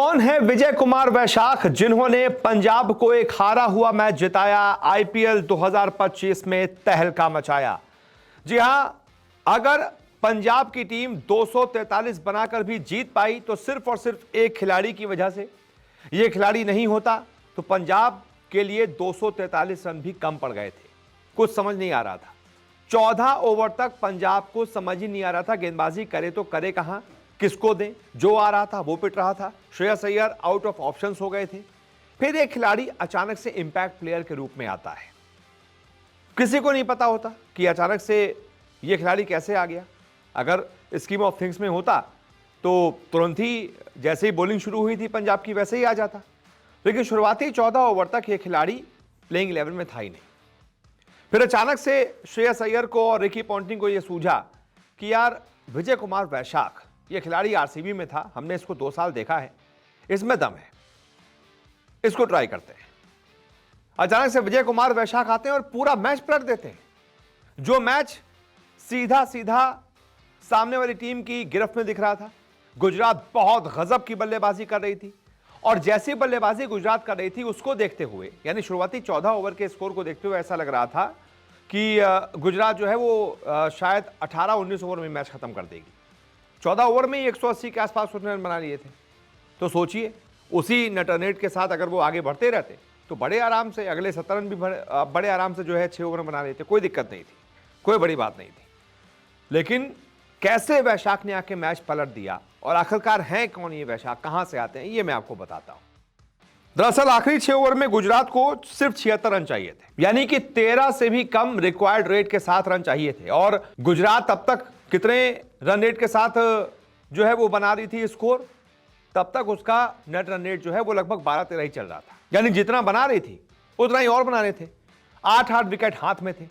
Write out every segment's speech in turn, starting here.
कौन है विजय कुमार वैशाख जिन्होंने पंजाब को एक हारा हुआ मैच जिताया, आईपीएल 2025 में तहलका मचाया। जी हां, अगर पंजाब की टीम 243 बनाकर भी जीत पाई तो सिर्फ और सिर्फ एक खिलाड़ी की वजह से। यह खिलाड़ी नहीं होता तो पंजाब के लिए 243 रन भी कम पड़ गए थे। कुछ समझ नहीं आ रहा था। 14 ओवर तक पंजाब को समझ ही नहीं आ रहा था गेंदबाजी करे तो करे कहां, किसको दें। जो आ रहा था वो पिट रहा था। Shreyas Iyer out of options हो गए थे। फिर एक खिलाड़ी अचानक से इंपैक्ट प्लेयर के रूप में आता है। किसी को नहीं पता होता कि अचानक से यह खिलाड़ी कैसे आ गया। अगर स्कीम ऑफ थिंग्स में होता तो तुरंत ही जैसे ही बॉलिंग शुरू हुई थी पंजाब की वैसे ही आ जाता, लेकिन शुरुआती 14 ओवर तक यह खिलाड़ी प्लेइंग 11 में था ही नहीं। फिर अचानक से श्रेयस अय्यर को और रिकी पॉन्टिंग को यह सूझा कि यार विजय कुमार वैशाख, यह खिलाड़ी आरसीबी में था, हमने इसको 2 साल देखा है, इसमें दम है, इसको ट्राई करते हैं। अचानक से विजय कुमार वैशाख आते हैं और पूरा मैच पलट देते हैं। जो मैच सीधा सीधा सामने वाली टीम की गिरफ्त में दिख रहा था। गुजरात बहुत गजब की बल्लेबाजी कर रही थी और जैसी बल्लेबाजी गुजरात कर रही थी उसको देखते हुए, यानी शुरुआती 14 ओवर के स्कोर को देखते हुए ऐसा लग रहा था कि गुजरात जो है वो शायद 18-19 ओवर में मैच खत्म कर देगी। 14 ओवर में ही 180 के आसपास उसने रन बना लिए थे। तो सोचिए उसी नटरनेट के साथ अगर वो आगे बढ़ते रहते तो बड़े आराम से अगले 17 रन भी बड़े आराम से जो है 6 ओवर में बना लेते, कोई दिक्कत नहीं थी, कोई बड़ी बात नहीं थी। लेकिन कैसे वैशाख ने आके मैच पलट दिया और आखिरकार हैं कौन ये वैशाख, कहां से आते हैं, ये मैं आपको बताता हूं। दरअसल आखिरी 6 ओवर में गुजरात को सिर्फ 76 रन चाहिए थे, यानी कि 13 से भी कम रिक्वायर्ड रेट के साथ रन चाहिए थे। और गुजरात तब तक कितने रन रेट के साथ जो है वो बना रही थी स्कोर, तब तक उसका नेट रन रेट जो है वो लगभग 12-13 ही चल रहा था। यानी जितना बना रही थी उतना ही और बना रहे थे। 8-8 विकेट हाथ में थे,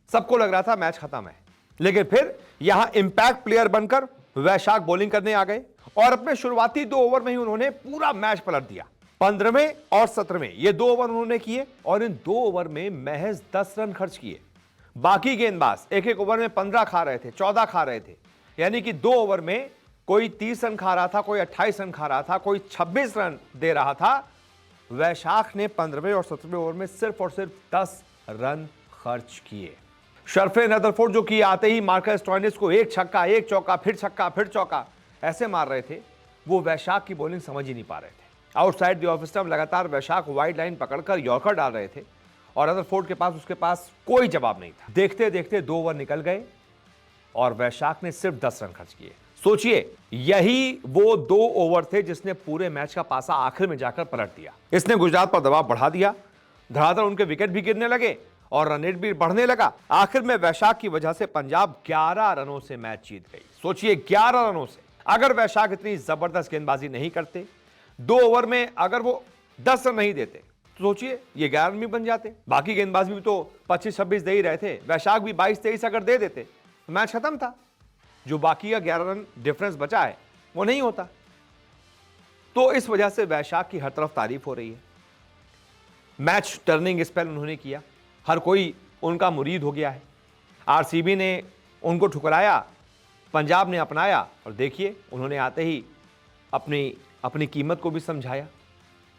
सबको लग रहा था मैच खत्म है। लेकिन फिर यहां इंपैक्ट प्लेयर बनकर वैशाख बॉलिंग करने आ गए और अपने शुरुआती 2 ओवर में ही उन्होंने पूरा मैच पलट दिया। 15वें और 17वें ये 2 ओवर उन्होंने किए और इन 2 ओवर में महज 10 रन खर्च किए। बाकी गेंदबाज एक एक ओवर में 15 खा रहे थे, 14 खा रहे थे। यानी कि 2 ओवर में कोई 30 रन खा रहा था, कोई 28 रन खा रहा था, कोई 26 रन दे रहा था। वैशाख ने 15वें और 17वें ओवर में सिर्फ और सिर्फ 10 रन खर्च किए। शर्फे रदरफोर्ड जो कि आते ही मार्कस स्टोइनिस को एक छक्का, एक चौका, फिर छक्का, फिर चौका ऐसे मार रहे थे, वो वैशाख की बॉलिंग समझ ही नहीं पा रहे थे। आउटसाइड द ऑफ स्टंप लगातार वैशाख वाइड लाइन पकड़कर यॉर्कर डाल रहे थे और रदरफोर्ड के पास उसके पास कोई जवाब नहीं था। देखते देखते 2 ओवर निकल गए और वैशाख ने सिर्फ 10 रन खर्च किए। सोचिए यही वो 2 ओवर थे जिसने पूरे मैच का पासा आखिर में जाकर पलट दिया। इसने गुजरात पर दबाव बढ़ा दिया, धड़ाधड़ उनके विकेट भी गिरने लगे और रन रेट भी बढ़ने लगा। आखिर में वैशाख की वजह से पंजाब 11 रनों से मैच जीत गई। सोचिए 11 रनों से। अगर वैशाख इतनी जबरदस्त गेंदबाजी नहीं करते, 2 ओवर में अगर वो 10 रन नहीं देते तो सोचिए ये 11 रन भी बन जाते। बाकी गेंदबाज भी तो 25-26 दे ही रहे थे, वैशाख भी 22-23 अगर दे देते तो मैच खत्म था। जो बाकी का 11 रन डिफरेंस बचा है वो नहीं होता। तो इस वजह से वैशाख की हर तरफ तारीफ हो रही है। मैच टर्निंग स्पेल उन्होंने किया, हर कोई उनका मुरीद हो गया है। आरसीबी ने उनको ठुकराया, पंजाब ने अपनाया और देखिए उन्होंने आते ही अपनी कीमत को भी समझाया,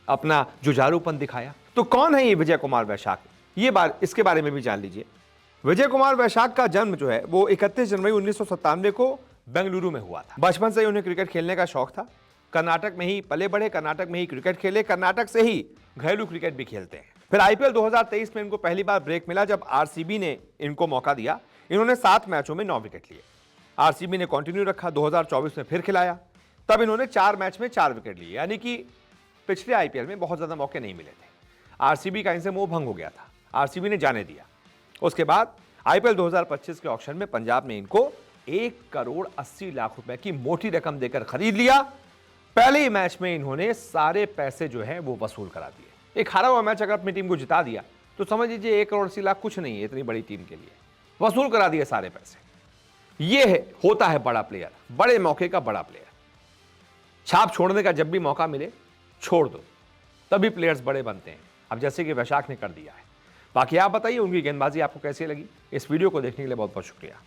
अपना जुझारूपन दिखाया। तो कौन है ये विजय कुमार वैशाख, इसके बारे में भी जान लीजिए। विजय कुमार वैशाख का जन्म जो है वो 31 जनवरी 1997 को बेंगलुरु में हुआ था। बचपन से ही उन्हें क्रिकेट खेलने का शौक था। कर्नाटक में ही पले बढ़े, कर्नाटक में ही क्रिकेट खेले, कर्नाटक से ही घरेलू क्रिकेट भी खेलते हैं। फिर आईपीएल 2023 में इनको पहली बार ब्रेक मिला जब आरसीबी ने इनको मौका दिया। इन्होंने 7 मैचों में 9 विकेट लिए। आरसीबी ने कंटिन्यू रखा, 2024 में फिर खिलाया, तब इन्होंने 4 मैच में 4 विकेट लिए। यानी कि पिछले आईपीएल में बहुत ज्यादा मौके नहीं मिले थे। आरसीबी का इनसे मोह भंग हो गया था, आरसीबी ने जाने दिया। उसके बाद आईपीएल 2025 के ऑक्शन में पंजाब ने इनको 1,80,00,000 रुपए की मोटी रकम देकर खरीद लिया। पहले ही मैच में इन्होंने सारे पैसे जो है वो वसूल करा दिए। एक हारा हुआ मैच अगर अपनी टीम को जिता दिया तो समझ लीजिए 1,80,00,000 कुछ नहीं है इतनी बड़ी टीम के लिए। वसूल करा दिए सारे पैसे। ये होता है बड़ा प्लेयर, बड़े मौके का बड़ा प्लेयर। छाप छोड़ने का जब भी मौका मिले छोड़ दो, तभी प्लेयर्स बड़े बनते हैं। अब जैसे कि वैशाख ने कर दिया है। बाकी आप बताइए उनकी गेंदबाजी आपको कैसी लगी। इस वीडियो को देखने के लिए बहुत बहुत शुक्रिया।